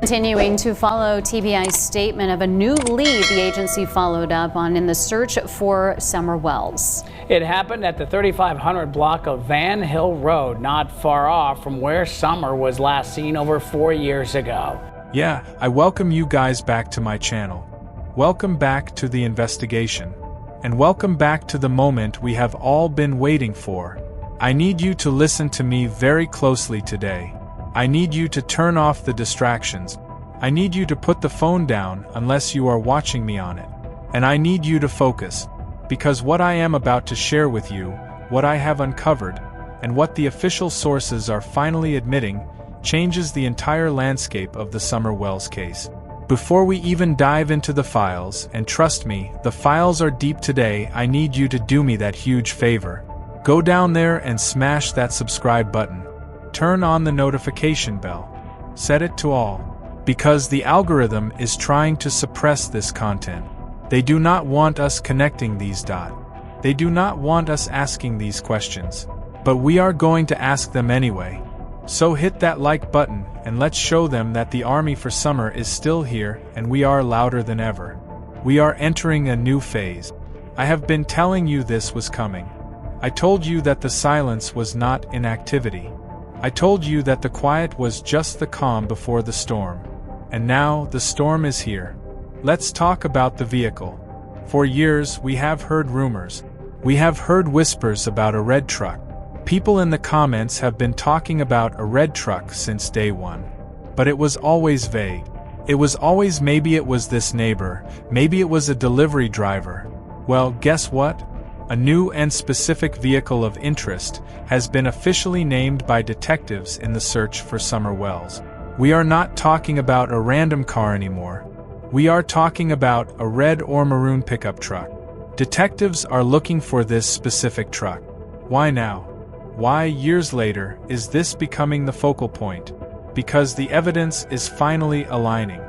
Continuing to follow TBI's statement of a new lead the agency followed up on in the search for Summer Wells. It happened at the 3500 block of Van Hill Road, not far off from where Summer was last seen over 4 years ago. Yeah, I welcome you guys back to my channel. Welcome back to the investigation. And welcome back to the moment we have all been waiting for. I need you to listen to me very closely today. I need you to turn off the distractions. I need you to put the phone down unless you are watching me on it. And I need you to focus, because what I am about to share with you, what I have uncovered, and what the official sources are finally admitting, changes the entire landscape of the Summer Wells case. Before we even dive into the files, and trust me, the files are deep today, I need you to do me that huge favor. Go down there and smash that subscribe button. Turn on the notification bell. Set it to all. Because the algorithm is trying to suppress this content. They do not want us connecting these dots. They do not want us asking these questions. But we are going to ask them anyway. So hit that like button and let's show them that the army for summer is still here and we are louder than ever. We are entering a new phase. I have been telling you this was coming. I told you that the silence was not inactivity. I told you that the quiet was just the calm before the storm. And now the storm is here. Let's talk about the vehicle. For years we have heard rumors. We have heard whispers about a red truck. People in the comments have been talking about a red truck since day one. But it was always vague. It was always maybe it was this neighbor, maybe it was a delivery driver. Well, guess what? A new and specific vehicle of interest has been officially named by detectives in the search for Summer Wells. We are not talking about a random car anymore. We are talking about a red or maroon pickup truck. Detectives are looking for this specific truck. Why now? Why, years later, is this becoming the focal point? Because the evidence is finally aligning.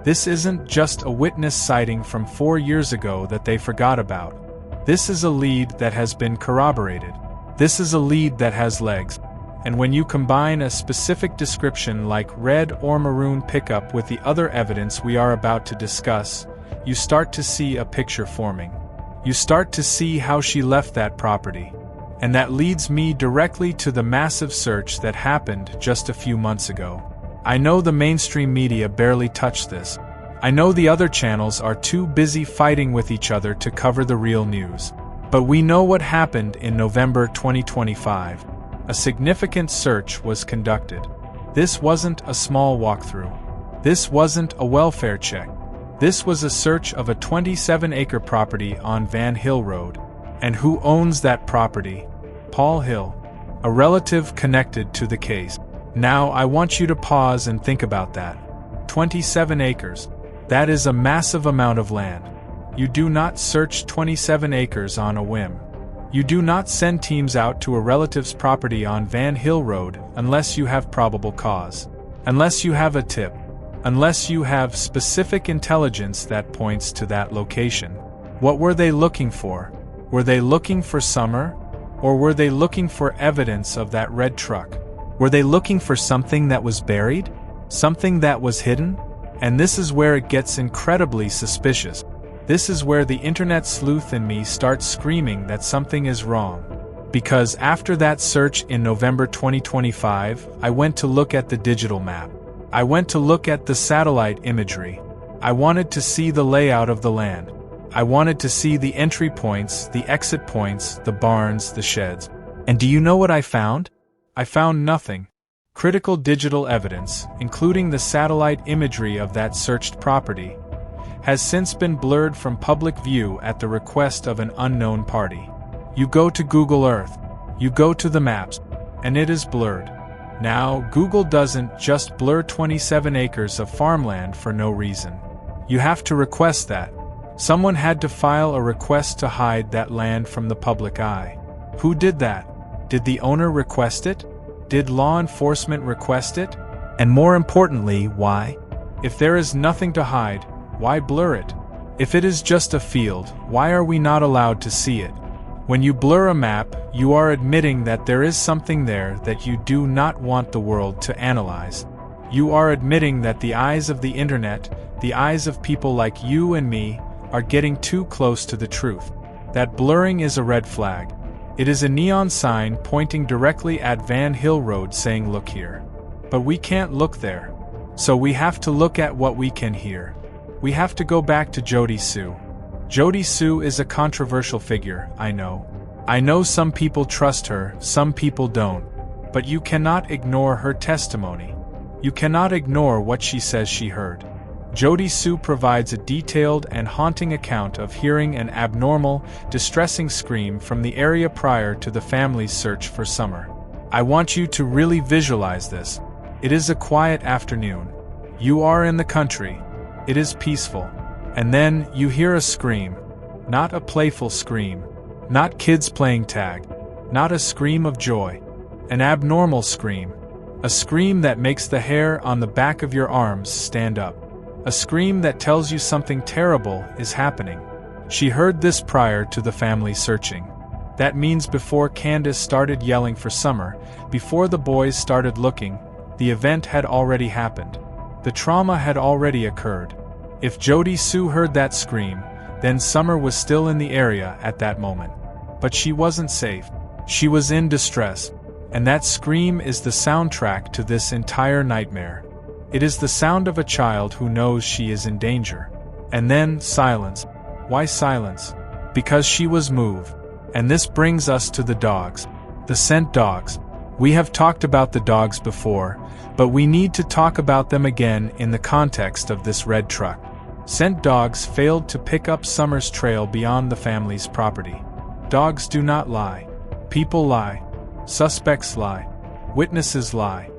This isn't just a witness sighting from 4 years ago that they forgot about. This is a lead that has been corroborated. This is a lead that has legs. And when you combine a specific description like red or maroon pickup with the other evidence we are about to discuss, you start to see a picture forming. You start to see how she left that property. And that leads me directly to the massive search that happened just a few months ago. I know the mainstream media barely touched this. I know the other channels are too busy fighting with each other to cover the real news. But we know what happened in November 2025. A significant search was conducted. This wasn't a small walkthrough. This wasn't a welfare check. This was a search of a 27-acre property on Van Hill Road. And who owns that property? Paul Hill, a relative connected to the case. Now I want you to pause and think about that. 27 acres. That is a massive amount of land. You do not search 27 acres on a whim. You do not send teams out to a relative's property on Van Hill Road unless you have probable cause. Unless you have a tip. Unless you have specific intelligence that points to that location. What were they looking for? Were they looking for Summer? Or were they looking for evidence of that red truck? Were they looking for something that was buried? Something that was hidden? And this is where it gets incredibly suspicious. This is where the internet sleuth in me starts screaming that something is wrong. Because after that search in November 2025, I went to look at the digital map. I went to look at the satellite imagery. I wanted to see the layout of the land. I wanted to see the entry points, the exit points, the barns, the sheds. And do you know what I found? I found nothing. Critical digital evidence, including the satellite imagery of that searched property, has since been blurred from public view at the request of an unknown party. You go to Google Earth, you go to the maps, and it is blurred. Now, Google doesn't just blur 27 acres of farmland for no reason. You have to request that. Someone had to file a request to hide that land from the public eye. Who did that? Did the owner request it? Did law enforcement request it? And more importantly, why? If there is nothing to hide, why blur it? If it is just a field, why are we not allowed to see it? When you blur a map, you are admitting that there is something there that you do not want the world to analyze. You are admitting that the eyes of the internet, the eyes of people like you and me, are getting too close to the truth. That blurring is a red flag. It is a neon sign pointing directly at Van Hill Road saying look here. But we can't look there. So we have to look at what we can hear. We have to go back to Jody Sue. Jody Sue is a controversial figure, I know. I know some people trust her, some people don't. But you cannot ignore her testimony. You cannot ignore what she says she heard. Jody Sue provides a detailed and haunting account of hearing an abnormal, distressing scream from the area prior to the family's search for Summer. I want you to really visualize this. It is a quiet afternoon. You are in the country. It is peaceful. And then you hear a scream. Not a playful scream. Not kids playing tag. Not a scream of joy. An abnormal scream. A scream that makes the hair on the back of your arms stand up. A scream that tells you something terrible is happening. She heard this prior to the family searching. That means before Candace started yelling for Summer, before the boys started looking, the event had already happened. The trauma had already occurred. If Jody Sue heard that scream, then Summer was still in the area at that moment. But she wasn't safe. She was in distress. And that scream is the soundtrack to this entire nightmare. It is the sound of a child who knows she is in danger. And then, silence. Why silence? Because she was moved. And this brings us to the dogs. The scent dogs. We have talked about the dogs before, but we need to talk about them again in the context of this red truck. Scent dogs failed to pick up Summer's trail beyond the family's property. Dogs do not lie. People lie. Suspects lie. Witnesses lie.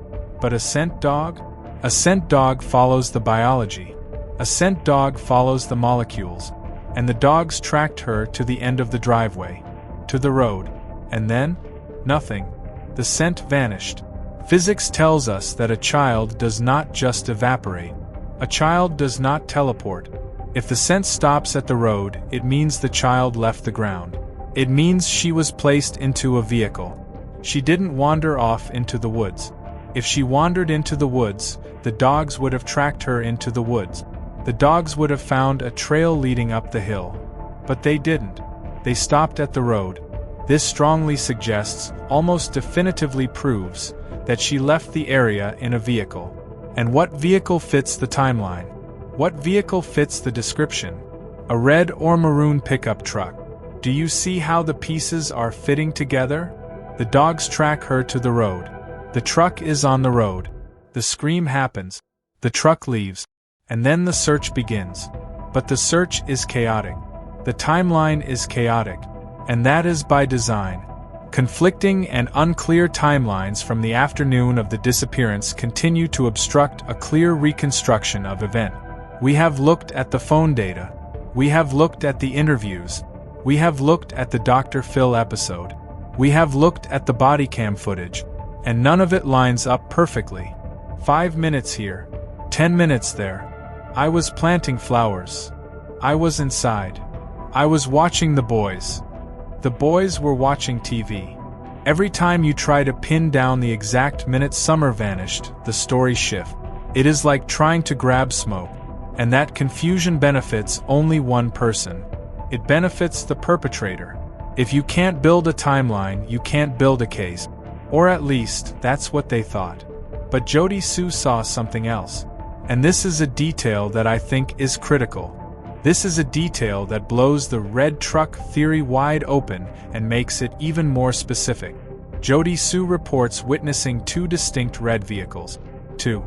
But a scent dog? A scent dog follows the biology. A scent dog follows the molecules. And the dogs tracked her to the end of the driveway. To the road. And then? Nothing. The scent vanished. Physics tells us that a child does not just evaporate. A child does not teleport. If the scent stops at the road, it means the child left the ground. It means she was placed into a vehicle. She didn't wander off into the woods. If she wandered into the woods, the dogs would have tracked her into the woods. The dogs would have found a trail leading up the hill. But they didn't. They stopped at the road. This strongly suggests, almost definitively proves, that she left the area in a vehicle. And what vehicle fits the timeline? What vehicle fits the description? A red or maroon pickup truck. Do you see how the pieces are fitting together? The dogs track her to the road. The truck is on the road. The scream happens. The truck leaves. And then the search begins. But the search is chaotic. The timeline is chaotic. And that is by design. Conflicting and unclear timelines from the afternoon of the disappearance continue to obstruct a clear reconstruction of event. We have looked at the phone data. We have looked at the interviews. We have looked at the Dr. Phil episode. We have looked at the body cam footage. And none of it lines up perfectly. 5 minutes here. 10 minutes there. I was planting flowers. I was inside. I was watching the boys. The boys were watching TV. Every time you try to pin down the exact minute Summer vanished, the story shifts. It is like trying to grab smoke. And that confusion benefits only one person. It benefits the perpetrator. If you can't build a timeline, you can't build a case. Or at least, that's what they thought. But Jody Sue saw something else. And this is a detail that I think is critical. This is a detail that blows the red truck theory wide open and makes it even more specific. Jody Sue reports witnessing 2 distinct red vehicles. 2.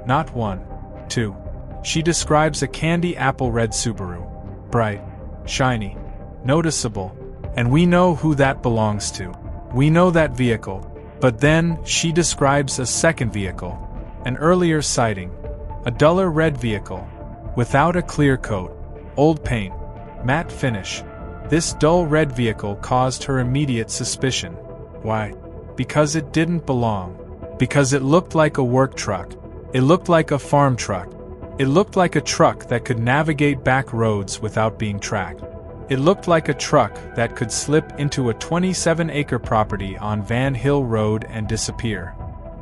Not 1. 2. She describes a candy apple red Subaru. Bright. Shiny. Noticeable. And we know who that belongs to. We know that vehicle. But then, she describes a second vehicle. An earlier sighting. A duller red vehicle. Without a clear coat. Old paint. Matte finish. This dull red vehicle caused her immediate suspicion. Why? Because it didn't belong. Because it looked like a work truck. It looked like a farm truck. It looked like a truck that could navigate back roads without being tracked. It looked like a truck that could slip into a 27-acre property on Van Hill Road and disappear.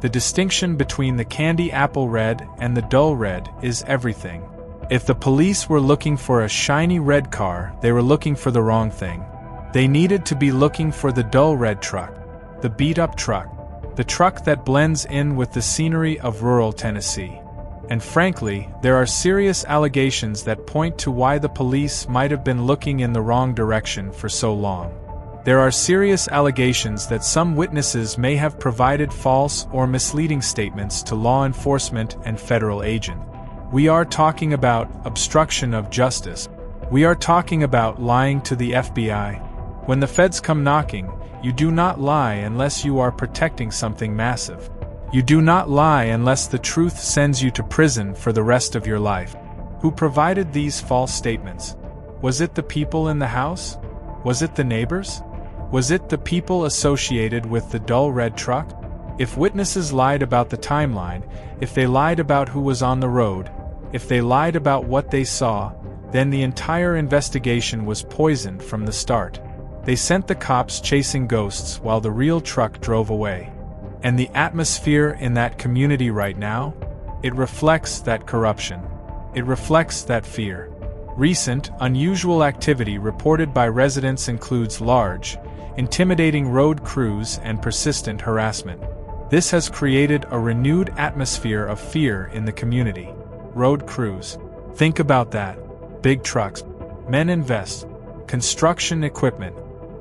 The distinction between the candy apple red and the dull red is everything. If the police were looking for a shiny red car, they were looking for the wrong thing. They needed to be looking for the dull red truck, the beat-up truck, the truck that blends in with the scenery of rural Tennessee. And frankly, there are serious allegations that point to why the police might have been looking in the wrong direction for so long. There are serious allegations that some witnesses may have provided false or misleading statements to law enforcement and federal agents. We are talking about obstruction of justice. We are talking about lying to the FBI. When the feds come knocking, you do not lie unless you are protecting something massive. You do not lie unless the truth sends you to prison for the rest of your life. Who provided these false statements? Was it the people in the house? Was it the neighbors? Was it the people associated with the dull red truck? If witnesses lied about the timeline, if they lied about who was on the road, if they lied about what they saw, then the entire investigation was poisoned from the start. They sent the cops chasing ghosts while the real truck drove away. And the atmosphere in that community right now? It reflects that corruption. It reflects that fear. Recent, unusual activity reported by residents includes large, intimidating road crews and persistent harassment. This has created a renewed atmosphere of fear in the community. Road crews. Think about that. Big trucks. Men in vests. Construction equipment.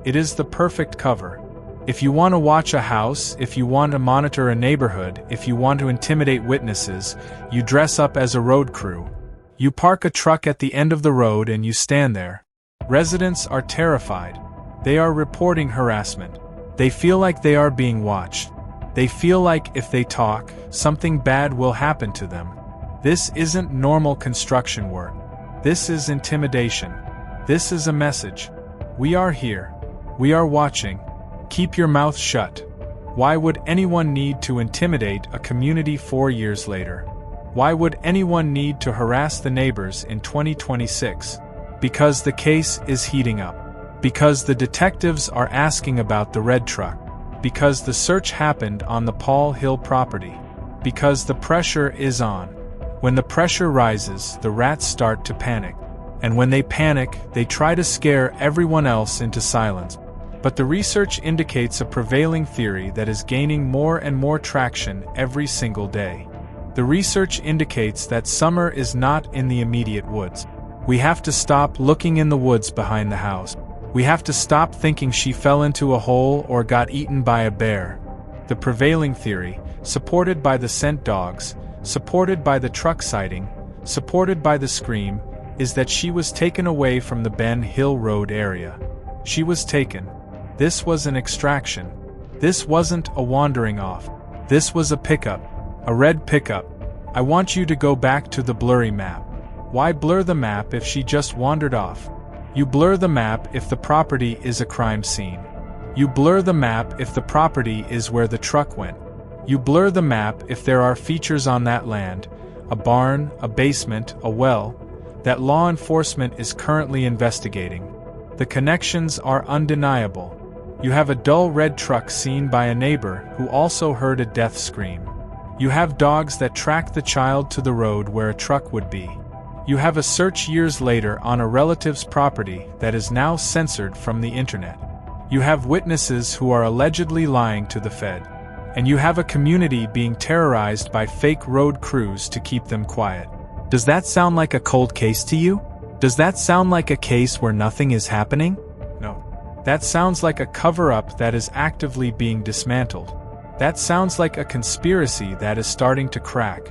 It is the perfect cover. If you want to watch a house, if you want to monitor a neighborhood, if you want to intimidate witnesses, you dress up as a road crew. You park a truck at the end of the road and you stand there. Residents are terrified. They are reporting harassment. They feel like they are being watched. They feel like if they talk, something bad will happen to them. This isn't normal construction work. This is intimidation. This is a message. We are here. We are watching. Keep your mouth shut. Why would anyone need to intimidate a community 4 years later? Why would anyone need to harass the neighbors in 2026? Because the case is heating up. Because the detectives are asking about the red truck. Because the search happened on the Paul Hill property. Because the pressure is on. When the pressure rises, the rats start to panic. And when they panic, they try to scare everyone else into silence. But the research indicates a prevailing theory that is gaining more and more traction every single day. The research indicates that Summer is not in the immediate woods. We have to stop looking in the woods behind the house. We have to stop thinking she fell into a hole or got eaten by a bear. The prevailing theory, supported by the scent dogs, supported by the truck sighting, supported by the scream, is that she was taken away from the Ben Hill Road area. She was taken. This was an extraction. This wasn't a wandering off. This was a pickup. A red pickup. I want you to go back to the blurry map. Why blur the map if she just wandered off? You blur the map if the property is a crime scene. You blur the map if the property is where the truck went. You blur the map if there are features on that land, a barn, a basement, a well, that law enforcement is currently investigating. The connections are undeniable. You have a dull red truck seen by a neighbor who also heard a death scream. You have dogs that track the child to the road where a truck would be. You have a search years later on a relative's property that is now censored from the internet. You have witnesses who are allegedly lying to the Fed. And you have a community being terrorized by fake road crews to keep them quiet. Does that sound like a cold case to you? Does that sound like a case where nothing is happening? No. That sounds like a cover-up that is actively being dismantled. That sounds like a conspiracy that is starting to crack.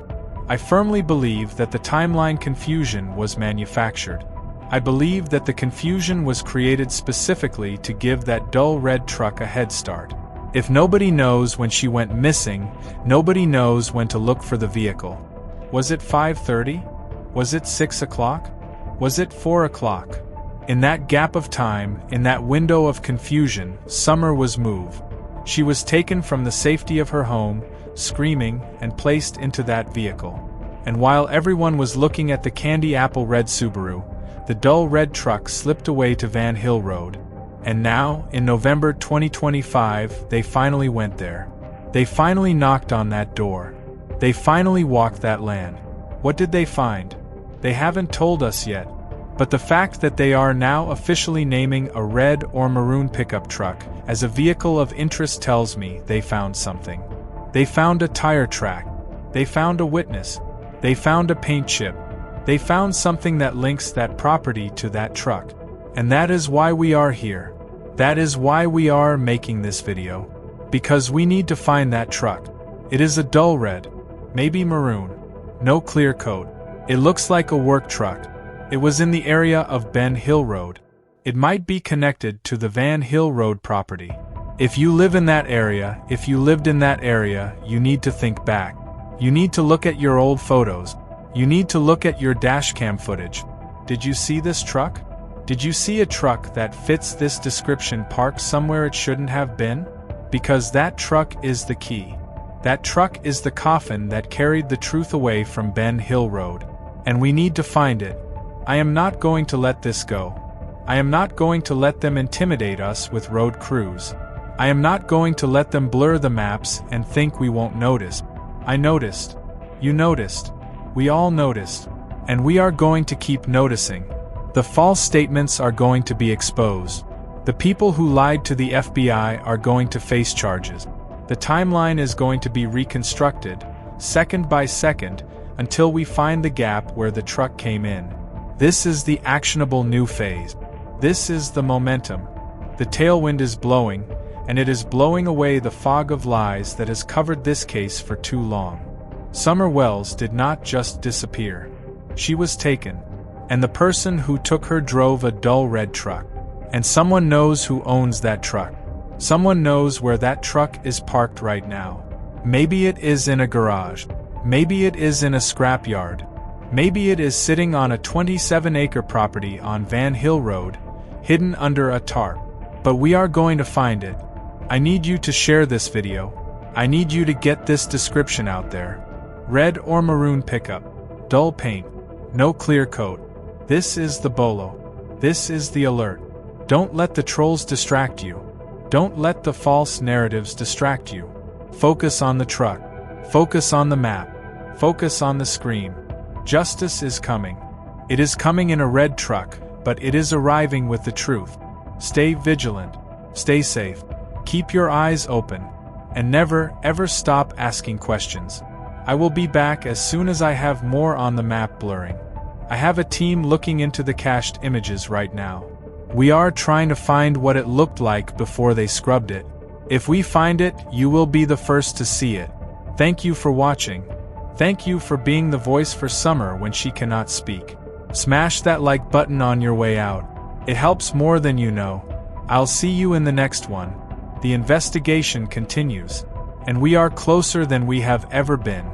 I firmly believe that the timeline confusion was manufactured. I believe that the confusion was created specifically to give that dull red truck a head start. If nobody knows when she went missing, nobody knows when to look for the vehicle. Was it 5:30? Was it 6 o'clock? Was it 4 o'clock? In that gap of time, in that window of confusion, Summer was moved. She was taken from the safety of her home, screaming, and placed into that vehicle. And while everyone was looking at the candy apple red Subaru, the dull red truck slipped away to Van Hill Road. And now, in November 2025, they finally went there. They finally knocked on that door. They finally walked that land. What did they find? They haven't told us yet. But the fact that they are now officially naming a red or maroon pickup truck as a vehicle of interest tells me they found something. They found a tire track. They found a witness. They found a paint chip. They found something that links that property to that truck. And that is why we are here. That is why we are making this video. Because we need to find that truck. It is a dull red, maybe maroon. No clear coat. It looks like a work truck. It was in the area of Ben Hill Road. It might be connected to the Van Hill Road property. If you live in that area, if you lived in that area, you need to think back. You need to look at your old photos. You need to look at your dashcam footage. Did you see this truck? Did you see a truck that fits this description parked somewhere it shouldn't have been? Because that truck is the key. That truck is the coffin that carried the truth away from Ben Hill Road. And we need to find it. I am not going to let this go. I am not going to let them intimidate us with road crews. I am not going to let them blur the maps and think we won't notice. I noticed. You noticed. We all noticed. And we are going to keep noticing. The false statements are going to be exposed. The people who lied to the FBI are going to face charges. The timeline is going to be reconstructed, second by second, until we find the gap where the truck came in. This is the actionable new phase. This is the momentum. The tailwind is blowing, and it is blowing away the fog of lies that has covered this case for too long. Summer Wells did not just disappear. She was taken, and the person who took her drove a dull red truck. And someone knows who owns that truck. Someone knows where that truck is parked right now. Maybe it is in a garage. Maybe it is in a scrapyard. Maybe it is sitting on a 27-acre property on Van Hill Road, hidden under a tarp. But we are going to find it. I need you to share this video. I need you to get this description out there. Red or maroon pickup. Dull paint. No clear coat. This is the bolo. This is the alert. Don't let the trolls distract you. Don't let the false narratives distract you. Focus on the truck. Focus on the map. Focus on the scream. Justice is coming. It is coming in a red truck, but it is arriving with the truth. Stay vigilant. Stay safe. Keep your eyes open. And never, ever stop asking questions. I will be back as soon as I have more on the map blurring. I have a team looking into the cached images right now. We are trying to find what it looked like before they scrubbed it. If we find it, you will be the first to see it. Thank you for watching. Thank you for being the voice for Summer when she cannot speak. Smash that like button on your way out. It helps more than you know. I'll see you in the next one. The investigation continues. And we are closer than we have ever been.